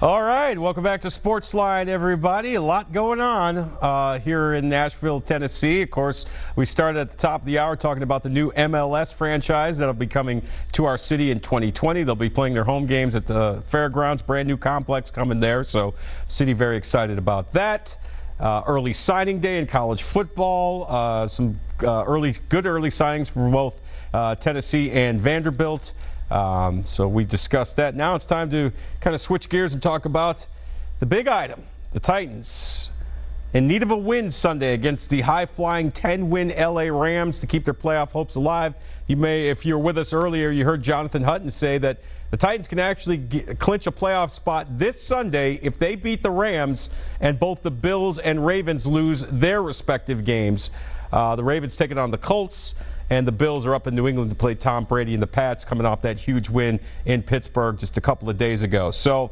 All right, welcome back to Sportsline, everybody. A lot going on here in Nashville, Tennessee. Of course, we started at the top of the hour talking about the new MLS franchise that'll be coming to our city in 2020. They'll be playing their home games at the Fairgrounds, brand new complex coming there. So, city very excited about that. Early signing day in college football. Some good early signings for both Tennessee and Vanderbilt. So we discussed that. Now it's time to kind of switch gears and talk about the big item. The Titans in need of a win Sunday against the high-flying 10-win LA Rams to keep their playoff hopes alive. You may, if you were with us earlier, you heard Jonathan Hutton say that the Titans can actually clinch a playoff spot this Sunday if they beat the Rams and both the Bills and Ravens lose their respective games. The Ravens taking on the Colts, and the Bills are up in New England to play Tom Brady and the Pats, coming off that huge win in Pittsburgh just a couple of days ago. So,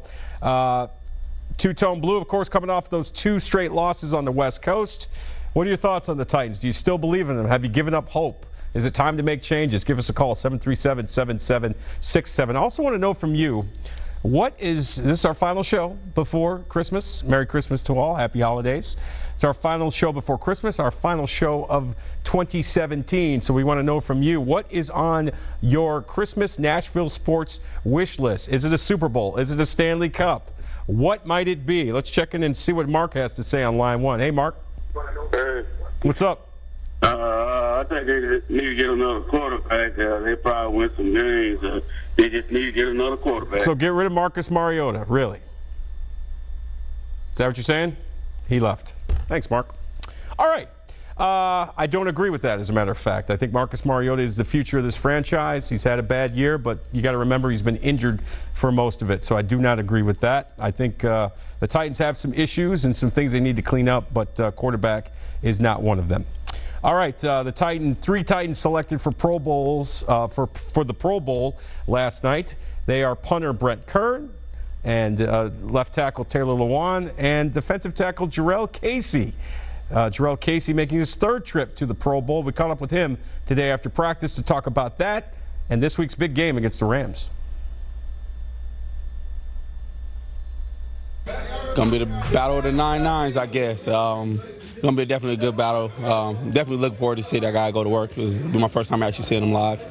two-tone blue, of course, coming off those 2 straight losses on the West Coast. What are your thoughts on the Titans? Do you still believe in them? Have you given up hope? Is it time to make changes? Give us a call, 737-7767. I also want to know from you, this is our final show before Christmas. Merry Christmas to all. Happy holidays. It's our final show before Christmas, our final show of 2017. So we want to know from you, what is on your Christmas Nashville sports wish list? Is it a Super Bowl? Is it a Stanley Cup? What might it be? Let's check in and see what Mark has to say on line 1. Hey, Mark. Hey. What's up? I think they just need to get another quarterback. They probably win some games. They just need to get another quarterback. So get rid of Marcus Mariota, really? Is that what you're saying? He left. Thanks, Mark. All right. I don't agree with that, as a matter of fact. I think Marcus Mariota is the future of this franchise. He's had a bad year, but you got to remember he's been injured for most of it. So I do not agree with that. I think the Titans have some issues and some things they need to clean up, but quarterback is not one of them. All right, the 3 Titans selected for Pro Bowls for the Pro Bowl last night. They are punter Brent Kern, and left tackle Taylor Lewan, and defensive tackle Jarrell Casey. Jarrell Casey making his 3rd trip to the Pro Bowl. We caught up with him today after practice to talk about that and this week's big game against the Rams. Gonna be the battle of the 9-9s, I guess. Gonna be definitely a good battle. Definitely looking forward to see that guy go to work. It'll be my first time actually seeing him live.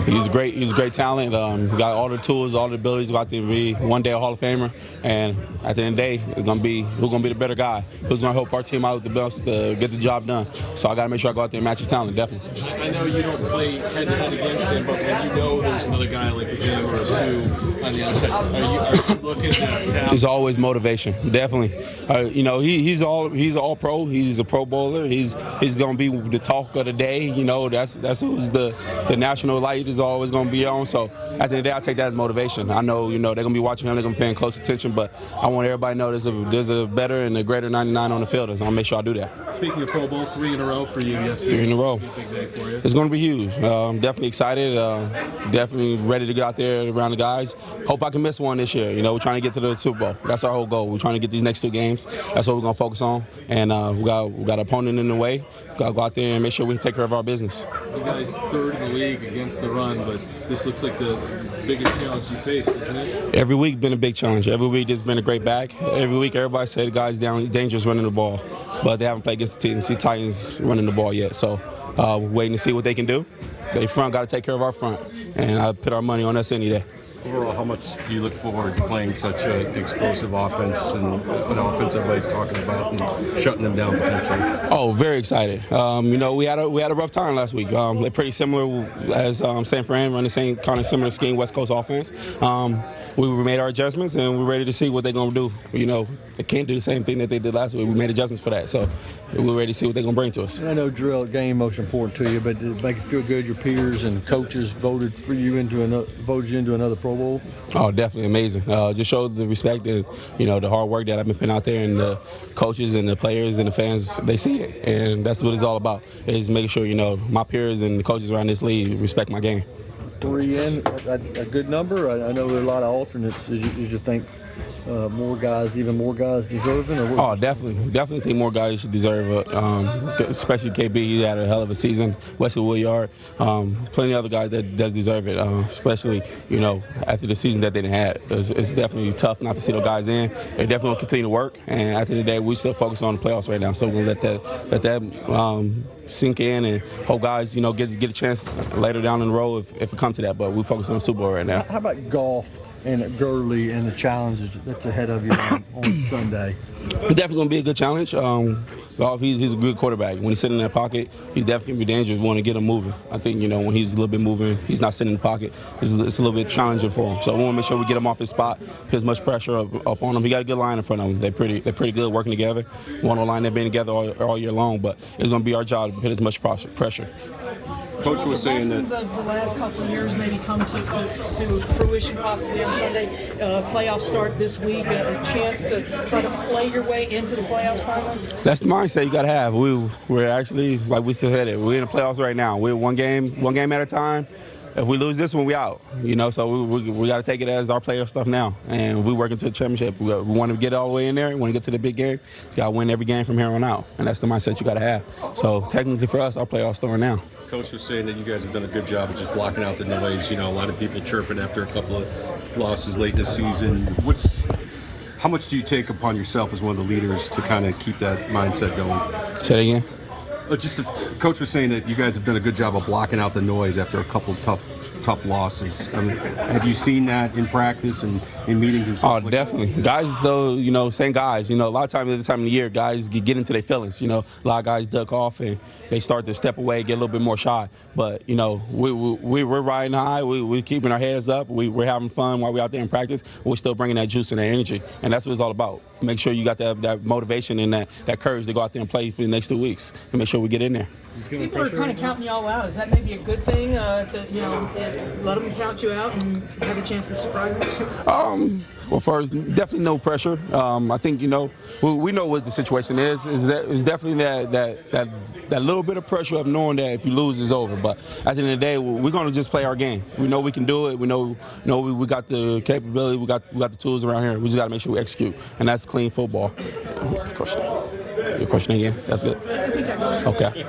He's great. He's a great talent. Got all the tools, all the abilities. About to be one day a Hall of Famer. And at the end of the day, it's gonna be who's gonna be the better guy. Who's gonna help our team out with the best to get the job done. So I gotta make sure I go out there and match his talent. Definitely. I know you don't play head-to-head against him, but when you know there's another guy like him or a Sue on the outside, are you looking to? There's always motivation. Definitely. You know, he's all pro. He's a Pro Bowler. He's gonna be the talk of the day. You know, that's who's the national light is always gonna be on. So at the end of the day, I take that as motivation. I know, you know, they're gonna be watching him. They're gonna be paying close attention. But I want everybody to know there's a better and a greater 99 on the field. I'll make sure I do that. Speaking of Pro Bowl, 3 in a row for you yesterday. 3 in a row. Big day for you. It's gonna be huge. Definitely excited. Definitely ready to get out there around the guys. Hope I can miss one this year. You know, we're trying to get to the Super Bowl. That's our whole goal. We're trying to get these next 2 games. That's what we're gonna focus on. And we got an opponent in the way. Got to go out there and make sure we take care of our business. You guys 3rd in the league against the run, but this looks like the biggest challenge you faced, isn't it? Every week been a big challenge. Every week there's been a great back. Every week everybody said the guy's dangerous running the ball, but they haven't played against the Tennessee Titans running the ball yet. So we're waiting to see what they can do. They front got to take care of our front, and I put our money on us any day. Overall, how much do you look forward to playing such an explosive offense and an offense everybody's talking about and shutting them down potentially? Oh, very excited. You know, we had a rough time last week. They're pretty similar as San Fran, run the same kind of similar scheme, West Coast offense. We made our adjustments and we're ready to see what they're going to do. You know, they can't do the same thing that they did last week. We made adjustments for that, so we're ready to see what they're going to bring to us. I know drill game most important to you, but did it make you feel good? Your peers and coaches voted you into another Pro Bowl? Oh, definitely amazing. Just showed the respect and, you know, the hard work that I've been putting out there, and the coaches and the players and the fans, they see it, and that's what it's all about, is making sure, you know, my peers and the coaches around this league respect my game. 3 in a good number? I know there are a lot of alternates. As you think even more guys deserving? Or Oh, definitely think more guys should deserve it. Especially KB, he had a hell of a season. Wesley Woodyard, plenty of other guys that does deserve it. Especially after the season that they didn't have. It's definitely tough not to see those guys in. They definitely will continue to work, and at the end of the day, we still focus on the playoffs right now. So we're gonna let that sink in and hope guys get a chance later down in the road if it comes to that. But we focus on the Super Bowl right now. How about golf and Gurley and the challenges that's ahead of you on Sunday? It's definitely going to be a good challenge. Golf, he's a good quarterback. When he's sitting in that pocket, he's definitely going to be dangerous. We want to get him moving. I think, when he's a little bit moving, he's not sitting in the pocket, it's a little bit challenging for him. So we want to make sure we get him off his spot, put as much pressure up on him. He got a good line in front of him. They're pretty good working together. One line they've been together all year long, but it's going to be our job to put as much pressure. Coach was saying lessons that of the last couple of years maybe come to fruition possibly on Sunday. Playoffs start this week. A chance to try to play your way into the playoffs finally. That's the mindset you got to have. We're actually, like we still had it. We're in the playoffs right now. We're one game at a time. If we lose this one, we out. So we got to take it as our playoff stuff now. And we working to the championship. We want to get all the way in there. We want to get to the big game. You got to win every game from here on out. And that's the mindset you got to have. So technically for us, our playoffs start now. Coach was saying that you guys have done a good job of just blocking out the noise. A lot of people chirping after a couple of losses late in the season. How much do you take upon yourself as one of the leaders to kind of keep that mindset going? Say that again. Coach was saying that you guys have done a good job of blocking out the noise after a couple of tough losses. Have you seen that in practice and in meetings and stuff? Oh, definitely. Guys, though, same guys. A lot of times at the time of the year, guys get into their feelings. A lot of guys duck off and they start to step away, get a little bit more shy. But we're riding high. We're keeping our heads up. We're having fun while we're out there in practice. But we're still bringing that juice and that energy, and that's what it's all about. Make sure you got that motivation and that courage to go out there and play for the next 2 weeks, and make sure we get in there. People are kind of counting y'all out. Is that maybe a good thing to let them count you out and have a chance to surprise them? Well, first, definitely no pressure. I think we know what the situation is. It's definitely that little bit of pressure of knowing that if you lose, it's over. But at the end of the day, we're going to just play our game. We know we can do it. We know we got the capability. We got the tools around here. We just got to make sure we execute, and that's clean football. Your question again? That's good. Okay.